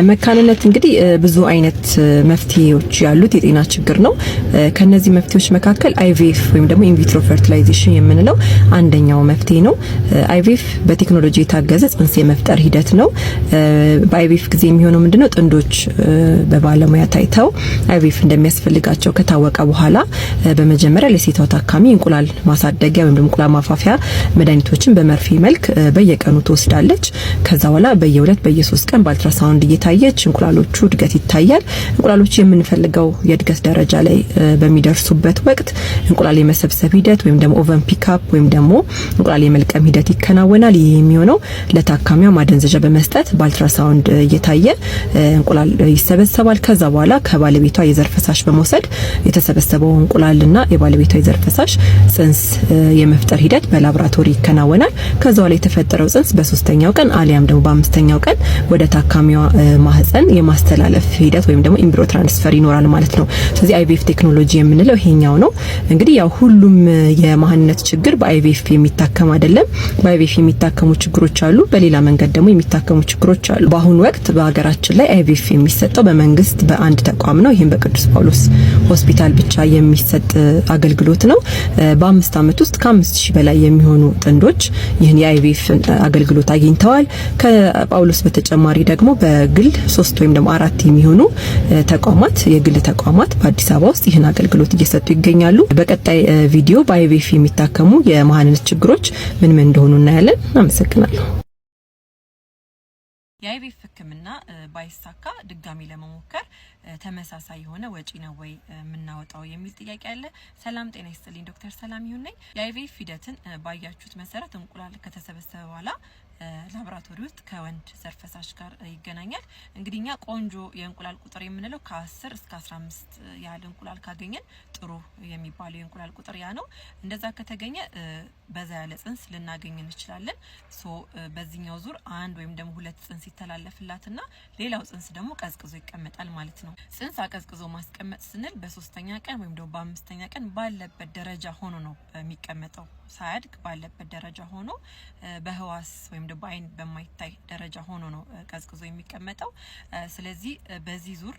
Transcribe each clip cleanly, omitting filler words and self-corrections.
መካንነት እንግዲህ ብዙ አይነት መፍትሄዎች ያሉት የጤና ችግር ነው። ከነዚህ መፍትሄዎች መካከል አይቪኤፍ ወይም ደግሞ ኢንቪትሮ ፈርቲላይዜሽን የምንለው አንደኛው መፍትሄ ነው። አይቪኤፍ በቴክኖሎጂ የታገዘ ጽንስ የመፍጠር ሂደት ነው። በአይቪኤፍ ጊዜ የሚሆነው ምንድነው? ጥንዶች በባለሙያ ታይተው አይቪኤፍ እንደሚያስፈልጋቸው ከታወቀ በኋላ በመጀመሪያ ለሴቷ ታካሚ እንቁላል ማሳደጊያ ወይም ደግሞ እንቁላል ማፋፊያ መድኃኒቶችን በመርፌ መልክ በየቀኑ ትወስዳለች። ከዛ በኋላ በየ2 በየ3 ቀን በአልትራሳውንድ እየታየች እንቁላሎቹ እድገት ይታያል። እንቁላሎቹ የምንፈልገው የእድገት ደረጃ ላይ በሚደርሱበት ወቅት እንቁላል የመሰብሰብ ሂደት ወይም ደግሞ ኦቨን ፒክአፕ ወይም ደግሞ እንቁላል የመልቀም ሂደት ይከናወናል። ይሄ የሚሆነው ለታካሚዋ ማደንዘዣ በመስጠት በአልትራሳውንድ እየታየ እንቁላል ይሰበሰባል። ከዛ በኋላ ከባለቤቷ የዘር ፈሳሽ በመውሰድ የተሰበሰበው እንቁላልና የባለቤቷ የዘር ፈሳሽ ጽንስ የመፍጠር ሂደት በላቦራቶሪ ይከናወናል። ከዛ በኋላ የተፈጠረው ጽንስ በ3ኛው ቀን አሊያም ደግሞ በ5ኛው ቀን ወደ ታካሚዋ ማህፀን የማስተላለፍ ሂደት ወይም ደግሞ ኢምብሪዮ ትራንስፈር ይኖራል ማለት ነው። ስለዚህ አይቪኤፍ ቴክኖሎጂ የምንለው ይሄኛው ነው። እንግዲህ ያው ሁሉም የማህፀንነት ችግር በአይቪኤፍ የሚታከም አይደለም። በአይቪኤፍ የሚታከሙ ችግሮች አሉ፣ በሌላ መንገድ ደግሞ የሚታከሙ ችግሮች አሉ። በአሁኑ ወቅት በሀገራችን ላይ አይቪኤፍ የሚሰጠው በመንግስት በአንድ ተቋም ነው። ይሄም በቅዱስ ጳውሎስ ሆስፒታል ብቻ የሚሰጥ አገልግሎት ነው። በ5 አመት ውስጥ ከ5000 በላይ የሚሆኑ ጥንዶች ይህን የአይቪኤፍ አገልግሎት አግኝተዋል። ከጳውሎስ በተጨማሪ ደግሞ በግል 3 ወይም ደግሞ 4 የሚሆኑ ተቋማት የግል ተቋማት በአዲስ አበባ ውስጥ ይህን አገልግሎት እየሰጡ ይገኛሉ። በቀጣይ ቪዲዮ በአይቪኤፍ የሚታከሙ የማህፀን ችግሮች ምን እንደሆኑ እናያለን። አመሰግናለሁ። የአይቪኤፍ ህክምና ባይሳካ ድጋሚ ለመሞከር ተመሳሳይ የሆነ ወጪ ነው ወይ የምናወጣው የሚል ጥያቄ አለ። ሰላም ጤና ይስጥልኝ፣ ዶክተር ሰላም ይሁን ነኝ። የአይቪኤፍ ሂደትን ባያችሁት መሰረት እንቁላል ከተሰበሰበ በኋላ ላቦራቶሪ ውስጥ ከወንድ ዘር ፈሳሽ ጋር ይገናኛል። እንግዲህኛ ቆንጆ የእንቁላል ቁጥር የምንለው ከ10 እስከ 15 ያህል እንቁላል ካገኘን ጥሩ የሚባለው የእንቁላል ቁጥር ያ ነው። እንደዛ ከተገኘ በዛ ያለ ጽንስ ልናገኝ እንችላለን። በዚህኛው ዙር 1 ወይም ደግሞ 2 ጽንስ ይተላለፍላትና ሌላው ጽንስ ደግሞ ቀዝቅዞ ይቀመጣል ማለት ነው። ጽንስ አቀዝቅዞ ማስቀመጥ ስንል በ3ኛ ቀን ወይም ደግሞ በ5ኛ ቀን ባለበት ደረጃ ሆኖ ነው የሚቀመጠው። ሳያድግ ባለበት ደረጃ ሆኖ በህዋስ ወይም ደግሞ በአይን በማይታይ ደረጃ ሆኖ ነው ቀዝቅዞ የሚቀመጠው። ስለዚህ በዚህ ዙር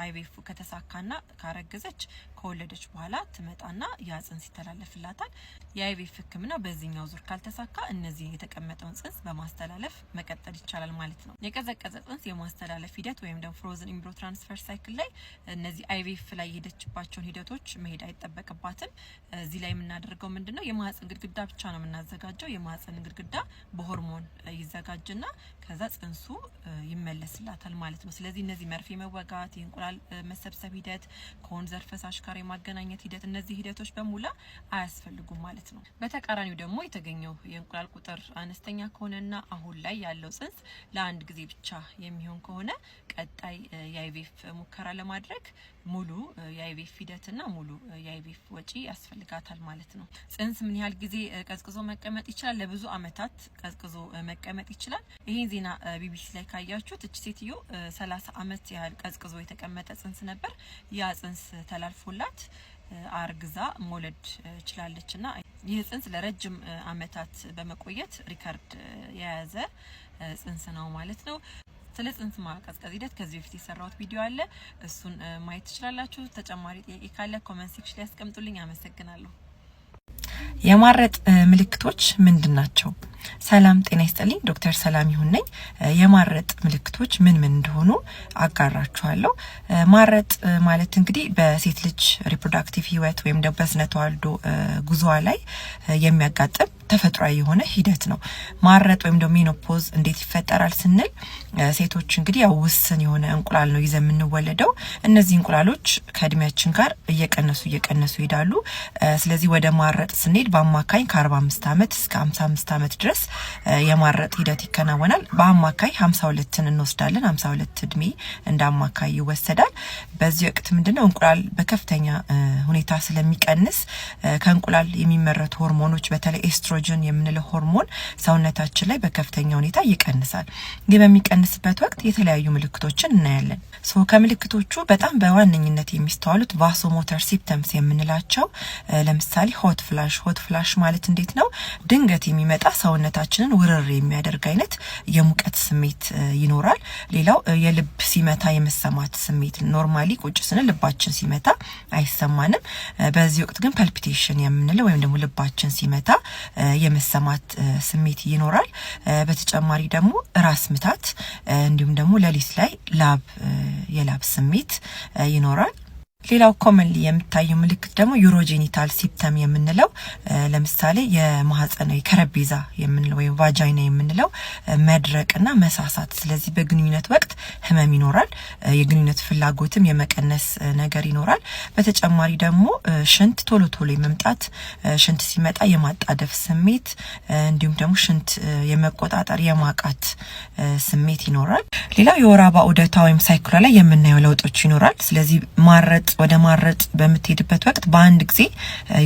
አይቪኤፍ ከተሳካና ካረገዘች ከወለደች በኋላ ትመጣና ያ ጽንስ ይተላለፍላታል። የአይቪኤፍ ህክምና በዚህኛው ዙር ካልተሳካ እነዚህ የተቀመጠውን ጽንስ በማስተላለፍ መቀጠል ይቻላል ማለት ነው። የቀዘቀዘ ጽንስ የማስተላለፍ ሂደት ወይም ደግሞ ፍሮዝን ኢምብሪዮ ትራንስፈር ሳይክል ላይ እነዚህ አይቪኤፍ ላይ የሄደችባቸውን ሂደቶች መሄድ አይጠበቅባትም። እዚህ ላይ የምናደርገው ምንድነው? የማህፀን ግድግዳ ብቻ ነው የምናዘጋጀው። የማህፀን ግድግዳ በሆርሞን ይዘጋጅና ከዛ ጽንሱ ይመለስላታል ማለት ነው። ስለዚህ እነዚህ መርፌ መወጋት፣ የእንቁላል መሰብሰብ ሂደት፣ ከወንድ ዘር ፈሳሽ ጋር የማገናኘት ሂደት፣ እነዚህ ሂደቶች በሙላ አያስፈልጉም ማለት ነው። በተቃራኒው ደግሞ የተገኘው የእንቁላል ቁጥር አነስተኛ ከሆነና አሁን ላይ ያለው ጽንስ ለአንድ ጊዜ ብቻ የሚሆን ከሆነ ቀጣይ የአይቪኤፍ ሙከራ ለማድረግ ሙሉ የአይቪኤፍ ሂደትና ሙሉ የአይቪኤፍ ወጪ ያስፈልጋታል ማለት ነው። ጽንስ ምን ያህል ጊዜ ቀዝቅዞ መቀመጥ ይችላል? ለብዙ አመታት ቀዝቅዞ መቀመጥ ይችላል። ይሄን ዜና ቢቢሲ ላይ ካያችሁት እቺ ሴትዮ 30 አመት ያህል ቀዝቅዞ የተቀመጠ ጽንስ ነበር። ያ ጽንስ ተላልፎላት አርግዛ መውለድ ችላለችና ይህ ጽንስ ለረጅም አመታት በመቆየት ሪከርድ የያዘ ጽንስ ነው ማለት ነው። ስለ ጽንስ ማቀዝቀዝ ሂደት ከዚህ በፊት የሰራሁት ቪዲዮ አለ፣ እሱን ማየት ትችላላችሁ። ተጨማሪ ጥያቄ ካለ ኮሜንት ሴክሽን ላይ አስቀምጡልኝ። አመሰግናለሁ። የማረጥ ምልክቶች ምንድናቸው? ሰላም ጤና ይስጥልኝ፣ ዶክተር ሰላም ይሁን ነኝ። የማረጥ ምልክቶች ምን እንደሆኑ አጋራችኋለሁ። ማረጥ ማለት እንግዲህ በሴት ልጅ ሪፕሮዳክቲቭ ህይወት ወይም ደግሞ በስነ ተዋልዶ ጉዞዋ ላይ የሚያጋጥም ተፈጥሯዊ የሆነ ሂደት ነው። ማረጥ ወይም ደግሞ ሜኖፖዝ እንዴት ይፈጠራል ስንል ሴቶች እንግዲህ ያው ውስን የሆነ እንቁላል ነው ይዘን የምንወለደው። እነዚህ እንቁላሎች ከእድሜያችን ጋር እየቀነሱ ይሄዳሉ። ስለዚህ ወደ ማረጥ ስንሄድ በአማካኝ ከ45 አመት እስከ 55 አመት ድረስ የማረጥ ሂደት ይከናወናል። በአማካይ 52ን እንወስዳለን። 52 እድሜ እንደ አማካይ ይወሰዳል። በዚህ ወቅት ምንድነው እንቁላል በከፍተኛ ሁኔታ ስለሚቀንስ ከእንቁላል የሚመረቱ ሆርሞኖች በተለይ ኤስትሮጅን የምንለው ሆርሞን ሰውነታችን ላይ በከፍተኛ ሁኔታ ይቀንሳል። ይህ በሚቀንስበት ወቅት የተለያዩ ምልክቶችን እናያለን። ከምልክቶቹ በጣም በዋነኝነት የሚስተዋሉት ቫሶሞተር ሲምፕተምስ የምንላቸው ለምሳሌ ሆት ፍላሽ ማለት እንዴት ነው? ድንገት የሚመጣ ሰውነት ሰውነታችንን ውርር የሚያደርግ አይነት የሙቀት ስሜት ይኖራል። ሌላው የልብ ሲመታ የመሰማት ስሜት ኖርማሊ ቁጭ ስንል ልባችን ሲመታ አይሰማንም። በዚህ ወቅት ግን ፓልፒቴሽን የምንለው ወይም ደግሞ ልባችን ሲመታ የመሰማት ስሜት ይኖራል። በተጨማሪ ደግሞ ራስ ምታት እንዲሁም ደግሞ ሌሊት ላይ የላብ ስሜት ይኖራል። ሌላው ኮመንሊ የሚታየው ምልክት ደግሞ ዩሮጄኒታል ሲፕተም የምንለው ለምሳሌ የማህፀን ከረቤዛ የምንለው ወይ ቫጃይና የምንለው መድረቅና መሳሳት። ስለዚህ በግንኙነት ወቅት ህመም ይኖራል። የግንኙነት ፍላጎትም የመቀነስ ነገር ይኖራል። በተጨማሪ ደግሞ ሽንት ቶሎ የመምጣት ሽንት ሲመጣ የማጣደፍ ስሜት እንዲሁም ደግሞ ሽንት የመቆጣጠር የማቃት ስሜት ይኖራል። ሌላው የወር አበባ ዑደቷ ወይም ሳይክሏ ላይ የምናየው ለውጦች ይኖራል። ስለዚህ ወደ ማረጥ በምትሄድበት ወቅት በአንድ ጊዜ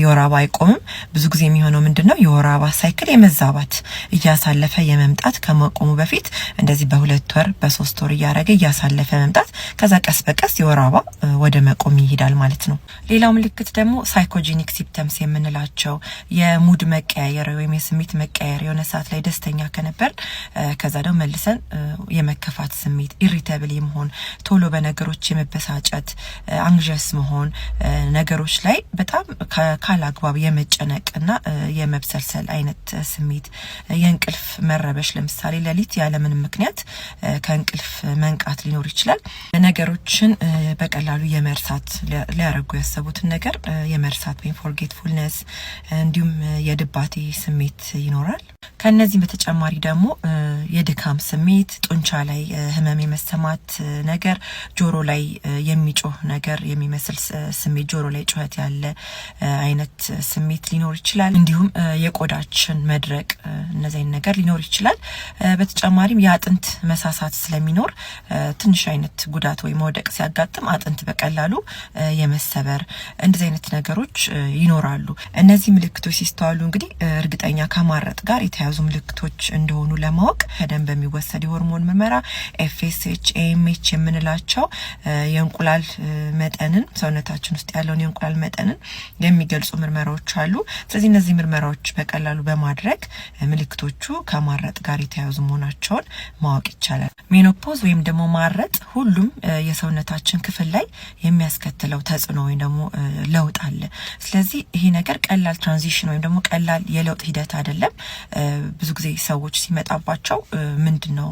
የወር አበባ አይቆምም። ብዙ ጊዜ የሚሆነው ምንድነው የወር አበባ ሳይክል የመዛባት እያሳለፈ የመምጣት ከመቆሙ በፊት እንደዚህ በ2 ወር በ3 ወር እያረገ እያሳለፈ መምጣት ከዛ ቀስ በቀስ የወር አበባ ወደ መቆም ይሄዳል ማለት ነው። ሌላው ምልክት ደግሞ ሳይኮጂኒክ ሲምፕተምስ የምንላቸው የሙድ መቀያየር ወይም የስሜት መቀያየር፣ የሆነ ሰዓት ላይ ደስተኛ ከነበር ከዛ ደግሞ መልሰን የመከፋት ስሜት፣ ኢሪቴብል የመሆን ቶሎ በነገሮች የመበሳጨት አንግዠስ መሆን፣ ነገሮች ላይ በጣም ካላግባብ የመጨነቅና የመብሰልሰል አይነት ስሜት፣ የእንቅልፍ መረበሽ ለምሳሌ ሌሊት ያለምንም ምክንያት ከእንቅልፍ መንቃት ሊኖር ይችላል። ነገሮችን በቀላሉ የመርሳት ሊያረጉ ያሰቡትን ነገር የመርሳት ወይም ፎርጌትፉልነስ እንዲሁም የድባቴ ስሜት ይኖራል። ከነዚህ በተጨማሪ ደግሞ የድካም ስሜት፣ ጡንቻ ላይ ህመም የመሰማት ነገር፣ ጆሮ ላይ የሚጮህ ነገር የሚመስል ስሜት፣ ጆሮ ላይ ጩኸት ያለ አይነት ስሜት ሊኖር ይችላል። እንዲሁም የቆዳችን መድረቅ እነዚህ ነገር ሊኖር ይችላል። በተጨማሪም የአጥንት መሳሳት ስለሚኖር ትንሽ አይነት ጉዳት ወይ መውደቅ ሲያጋጥም አጥንት በቀላሉ የመሰበር እንደዚህ አይነት ነገሮች ይኖራሉ። እነዚህ ምልክቶች ሲስተዋሉ እንግዲህ እርግጠኛ ከማረጥ ጋር የተያዙ ምልክቶች እንደሆኑ ለማወቅ ከደም በሚወሰድ የሆርሞን ምርመራ ኤፍኤስኤች፣ ኤኤምኤች የምንላቸው የእንቁላል መጠንን ሰውነታችን ውስጥ ያለውን የእንቁላል መጠንን የሚገልጹ ምርመራዎች አሉ። ስለዚህ እነዚህ ምርመራዎች በቀላሉ በማድረግ ምልክቶቹ ከማረጥ ጋር የተያዙ መሆናቸውን ማወቅ ይቻላል። ሜኖፖዝ ወይም ደግሞ ማረጥ ሁሉም የሰውነታችን ክፍል ላይ የሚያስከትለው ተጽዕኖ ወይም ደግሞ ለውጥ አለ። ስለዚህ ይሄ ነገር ቀላል ትራንዚሽን ወይም ደግሞ ቀላል የለውጥ ሂደት አይደለም። ብዙ ጊዜ ሰዎች ሲመጣባቸው ምንድነው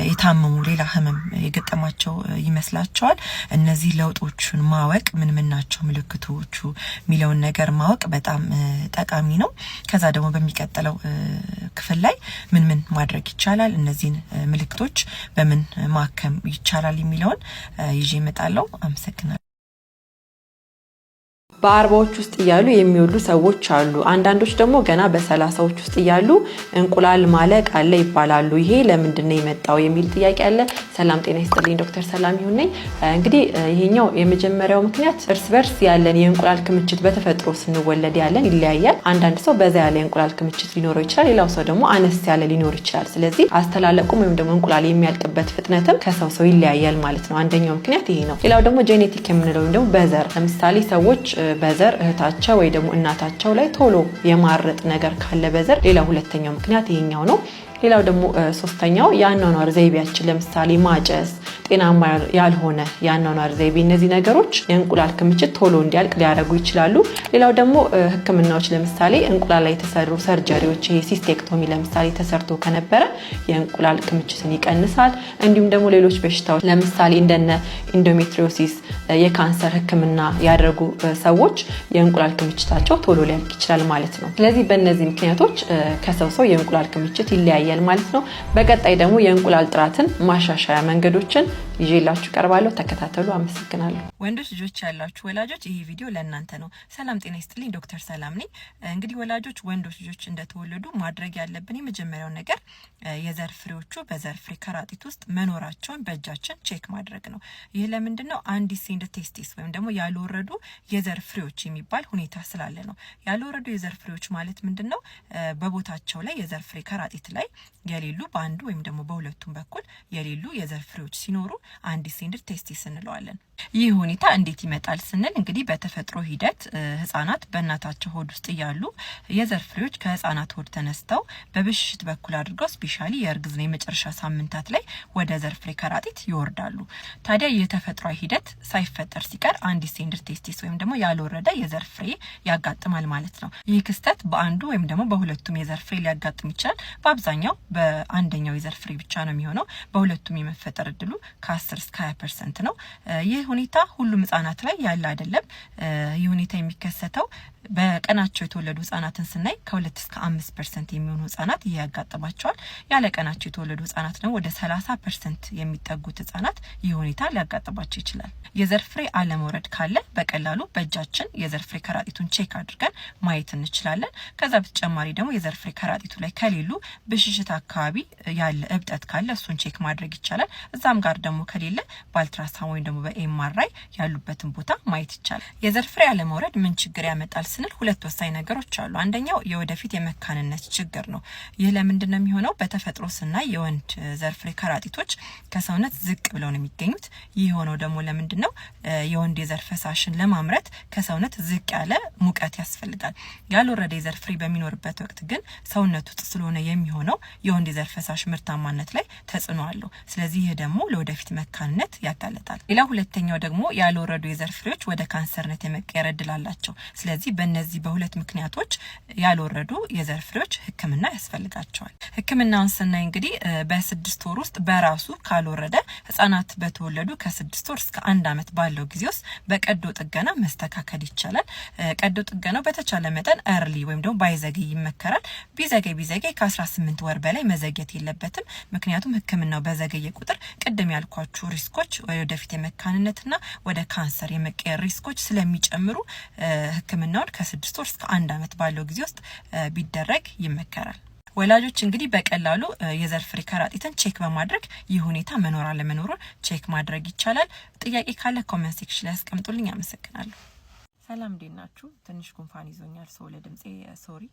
የታመሙ ሌላ ህመም የገጠማቸው ይመስላቸዋል። እነዚህ ለውጦችን ማወቅ ምን ናቸው ምልክቶቹ የሚለውን ነገር ማወቅ በጣም ጠቃሚ ነው። ከዛ ደግሞ በሚቀጥለው ክፍል ላይ ምን ማድረግ ይቻላል፣ እነዚህን ምልክቶች በምን ማከም ይቻላል የሚለውን ይዤ እመጣለሁ። አመሰግናለሁ። በ40ዎች ውስጥ እያሉ የሚወልዱ ሰዎች አሉ። አንዳንዶች ደግሞ ገና በ30ዎች ውስጥ እያሉ እንቁላል ማለቅ አለ ይባላሉ። ይሄ ለምንድነው የመጣው የሚል ጥያቄ አለ። ሰላም ጤና ይስጥልኝ፣ ዶክተር ሰላም ይሁን ነኝ። እንግዲህ ይሄኛው የመጀመሪያው ምክንያት እርስ በርስ ያለን የእንቁላል ክምችት በተፈጥሮ ስንወለድ ያለን ይለያያል። አንዳንድ ሰው በዛ ያለ የእንቁላል ክምችት ሊኖረው ይችላል፣ ሌላው ሰው ደግሞ አነስ ያለ ሊኖር ይችላል። ስለዚህ አስተላለቁም ወይም ደግሞ እንቁላል የሚያልቅበት ፍጥነትም ከሰው ሰው ይለያያል ማለት ነው። አንደኛው ምክንያት ይሄ ነው። ሌላው ደግሞ ጄኔቲክ የምንለው ወይም ደግሞ በዘር፣ ለምሳሌ ሰዎች በዘር እህታቸው ወይ ደግሞ እናታቸው ላይ ቶሎ የማረጥ ነገር ካለ በዘር፣ ሌላ ሁለተኛው ምክንያት ይሄኛው ነው። ሌላው ደግሞ ሶስተኛው የአኗኗር ዘይቤያችን፣ ለምሳሌ ማጨስ፣ ጤናማ ያልሆነ የአኗኗር ዘይቤ፣ እነዚህ ነገሮች የእንቁላል ክምችት ቶሎ እንዲያልቅ ሊያደርጉ ይችላሉ። ሌላው ደግሞ ህክምናዎች፣ ለምሳሌ እንቁላል ላይ የተሰሩ ሰርጀሪዎች፣ ይሄ ሲስቴክቶሚ ለምሳሌ ተሰርቶ ከነበረ የእንቁላል ክምችትን ይቀንሳል። እንዲሁም ደግሞ ሌሎች በሽታዎች ለምሳሌ እንደነ ኢንዶሜትሪዮሲስ የካንሰር ህክምና ያደረጉ ሰዎች የእንቁላል ክምችታቸው ቶሎ ሊያልቅ ይችላል ማለት ነው። ስለዚህ በእነዚህ ምክንያቶች ከሰው ሰው የእንቁላል ክምችት ይለያያል ማለት ነው። በቀጣይ ደግሞ የእንቁላል ጥራትን ማሻሻያ መንገዶችን ይዤላችሁ ቀርባለሁ። ተከታተሉ። አመሰግናለሁ። ወንዶች ልጆች ያላችሁ ወላጆች ይሄ ቪዲዮ ለእናንተ ነው። ሰላም ጤና ይስጥልኝ፣ ዶክተር ሰላም ነኝ። እንግዲህ ወላጆች ወንዶች ልጆች እንደተወለዱ ማድረግ ያለብን የመጀመሪያው ነገር የዘር ፍሬዎቹ በዘር ፍሬ ከረጢት ውስጥ መኖራቸውን በእጃችን ቼክ ማድረግ ነው። ይህ ለምንድነው? አንዲሴንድ ቴስቲስ ወይም ደግሞ ያልወረዱ የዘር ፍሬዎች የሚባል ሁኔታ ስላለ ነው። ያልወረዱ የዘር ፍሬዎች ማለት ምንድነው? በቦታቸው ላይ የዘር ፍሬ ከረጢት ላይ የሌሉ በአንዱ ወይም ደግሞ በሁለቱም በኩል የሌሉ የዘር ፍሬዎች ሲኖሩ አንዲሴንድ ቴስቲስ እንለዋለን። ይህ ሁኔታ እንዴት ይመጣል ስንል እንግዲህ በተፈጥሮ ሂደት ህጻናት በእናታቸው ሆድ ውስጥ እያሉ የዘር ፍሬዎች ከህጻናት ሆድ ተነስተው በብሽሽት በኩል አድርገው ስፔሻሊ የእርግዝና የመጨረሻ ሳምንታት ላይ ወደ ዘር ፍሬ ከረጢት ይወርዳሉ። ታዲያ የተፈጥሯዊ ሂደት ሳይፈጠር ሲቀር አንዲሴንድድ ቴስቲስ ወይም ደግሞ ያልወረደ የዘር ፍሬ ያጋጥማል ማለት ነው። ይህ ክስተት በአንዱ ወይም ደግሞ በሁለቱም የዘር ፍሬ ሊያጋጥም ይችላል። በአብዛኛው በአንደኛው የዘር ፍሬ ብቻ ነው የሚሆነው። በሁለቱም የመፈጠር እድሉ ከ10 እስከ 20% ነው። ይህ ሁኔታ ሁሉም ህጻናት ላይ ያለ አይደለም። ይህ ሁኔታ የሚከሰተው በቀናቸው የተወለዱ ህጻናትን ስናይ ከ2 እስከ 5% የሚሆኑ ህጻናት ይህ ያጋጥማቸዋል። ያለ ቀናቸው የተወለዱ ህጻናት ደግሞ ወደ 30% የሚጠጉት ህጻናት ይህ ሁኔታ ሊያጋጥማቸው ይችላል። የዘር ፍሬ አለመውረድ ካለ በቀላሉ በእጃችን የዘር ፍሬ ከረጢቱን ቼክ አድርገን ማየት እንችላለን። ከዛ በተጨማሪ ደግሞ የዘር ፍሬ ከረጢቱ ላይ ከሌሉ ብሽሽት አካባቢ ያለ እብጠት ካለ እሱን ቼክ ማድረግ ይቻላል። እዛም ጋር ደግሞ ከሌለ በአልትራሳውንድ ወይም ደግሞ በኤምአርአይ ያሉበትን ቦታ ማየት ይቻላል። የዘር ፍሬ አለመውረድ ምን ችግር ያመጣል ስንል ሁለት ወሳኝ ነገሮች አሉ። አንደኛው የወደፊት የመካንነት ችግር ነው። ይህ ለምንድን ነው የሚሆነው? በተፈጥሮ ስናይ የወንድ ዘር ፍሬ ከረጢቶች ከሰውነት ዝቅ ብለው ነው የሚገኙት። ይህ ሆነው ደግሞ ለምንድን ነው? የወንድ የዘር ፈሳሽን ለማምረት ከሰውነት ዝቅ ያለ ሙቀት ያስፈልጋል። ያልወረደ የዘር ፍሬ በሚኖርበት ወቅት ግን ሰውነት ውስጥ ስለሆነ የሚሆነው የወንድ የዘር ፈሳሽ ምርታማነት ላይ ተጽዕኖ አለው። ስለዚህ ይህ ደግሞ ለወደፊት መካንነት ያጋለጣል። ሌላ ሁለተኛው ደግሞ ያልወረዱ የዘር ፍሬዎች ወደ ካንሰርነት የመቀየር እድል አላቸው። ስለዚህ በእነዚህ በሁለት ምክንያቶች ያልወረዱ የዘር ፍሬዎች ሕክምና ያስፈልጋቸዋል። ሕክምናውን ስናይ እንግዲህ በ6 ወር ውስጥ በራሱ ካልወረደ ህጻናት በተወለዱ ከ6 ወር እስከ 1 አመት ባለው ጊዜ ውስጥ በቀዶ ጥገና መስተካከል ይቻላል። ቀዶ ጥገናው በተቻለ መጠን እርሊ ወይም ደግሞ ባይዘገይ ይመከራል። ቢዘገይ ከ18 ወር በላይ መዘግየት የለበትም። ምክንያቱም ሕክምናው በዘገየ ቁጥር ቅድም ያልኳችሁ ሪስኮች ወደፊት የመካንነትና ወደ ካንሰር የመቀየር ሪስኮች ስለሚጨምሩ ሕክምናውን ከ6 ወር እስከ 1 አመት ባለው ጊዜ ውስጥ ቢደረግ ይመከራል። ወላጆች እንግዲህ በቀላሉ የዘር ፍሬ ከረጢትን ቼክ በማድረግ ይህ ሁኔታ መኖር አለመኖሩን ቼክ ማድረግ ይቻላል። ጥያቄ ካለ ኮሜንት ሴክሽን ላይ አስቀምጡልኝ። አመሰግናለሁ። ሰላም እንዴት ናችሁ? ትንሽ ጉንፋን ይዞኛል ሰው ለድምጼ ሶሪ።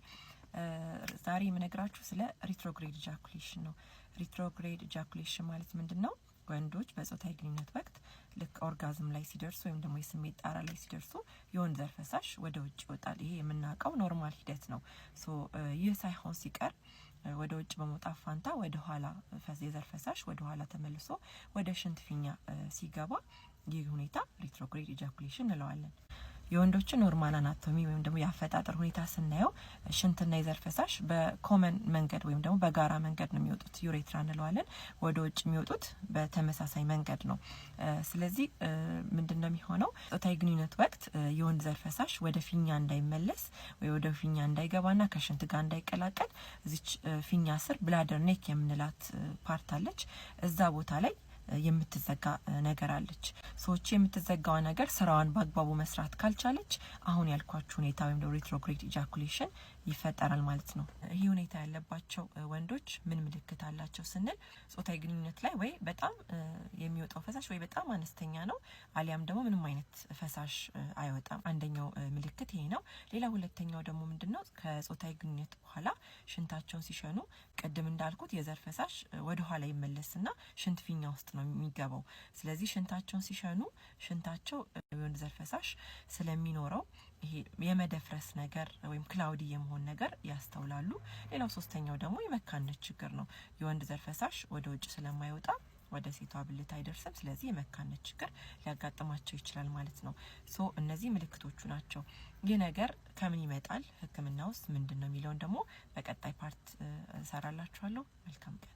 ዛሬ የምነግራችሁ ስለ ሪትሮግሬድ ኢጃኩሌሽን ነው። ሪትሮግሬድ ኢጃኩሌሽን ማለት ምንድነው? ወንዶች በጾታዊ ግንኙነት ወቅት ልክ ኦርጋዝም ላይ ሲደርሱ ወይም ደግሞ የስሜት ጣራ ላይ ሲደርሱ የወንድ ዘር ፈሳሽ ወደ ውጭ ይወጣል። ይሄ የምናውቀው ኖርማል ሂደት ነው። ይህ ሳይሆን ሲቀር ወደ ውጭ በመውጣት ፋንታ ወደ ኋላ የዘር ፈሳሽ ወደ ኋላ ተመልሶ ወደ ሽንት ፊኛ ሲገባ ይህ ሁኔታ ሪትሮግሬድ ኢጃኩሌሽን እንለዋለን። የወንዶችን ኖርማል አናቶሚ ወይም ደግሞ ያፈጣጠር ሁኔታ ስናየው ሽንትና የዘር ፈሳሽ በኮመን መንገድ ወይም ደግሞ በጋራ መንገድ ነው የሚወጡት። ዩሬትራ እንለዋለን። ወደ ውጭ የሚወጡት በተመሳሳይ መንገድ ነው። ስለዚህ ምንድነው የሚሆነው? ጾታዊ ግንኙነት ወቅት የወንድ ዘር ፈሳሽ ወደ ፊኛ እንዳይመለስ ወይ ወደ ፊኛ እንዳይገባና ከሽንት ጋር እንዳይቀላቀል እዚች ፊኛ ስር ብላደር ኔክ የምንላት ፓርት አለች። እዛ ቦታ ላይ የምትዘጋ ነገር አለች። ሰዎች የምትዘጋው ነገር ስራዋን በአግባቡ መስራት ካልቻለች አሁን ያልኳችሁ ሁኔታ ወይም ሪትሮግሬድ ኢጃኩሌሽን ይፈጠራል ማለት ነው። ይህ ሁኔታ ያለባቸው ወንዶች ምን ምልክት አላቸው ስንል ጾታዊ ግንኙነት ላይ ወይ በጣም የሚወጣው ፈሳሽ ወይ በጣም አነስተኛ ነው፣ አሊያም ደግሞ ምንም አይነት ፈሳሽ አይወጣም። አንደኛው ምልክት ይሄ ነው። ሌላ ሁለተኛው ደግሞ ምንድነው? ከጾታዊ ግንኙነት በኋላ ሽንታቸውን ሲሸኑ ቅድም እንዳልኩት የዘር ፈሳሽ ወደ ኋላ ይመለስና ሽንት ፊኛ ውስጥ ነው የሚገባው። ስለዚህ ሽንታቸውን ሲሸኑ ሽንታቸው የወንድ ዘር ፈሳሽ ስለሚኖረው ይሄ የመደፍረስ ነገር ወይም ክላውዲ የመሆን ነገር ያስተውላሉ። ሌላው ሶስተኛው ደግሞ የመካንነት ችግር ነው። የወንድ ዘር ፈሳሽ ወደ ውጭ ስለማይወጣ ወደ ሴቷ ብልት አይደርስም። ስለዚህ የመካንነት ችግር ሊያጋጥማቸው ይችላል ማለት ነው። እነዚህ ምልክቶቹ ናቸው። ይህ ነገር ከምን ይመጣል፣ ህክምና ውስጥ ምንድነው የሚለውን ደግሞ በቀጣይ ፓርት እሰራላችኋለሁ። መልካም ቀን።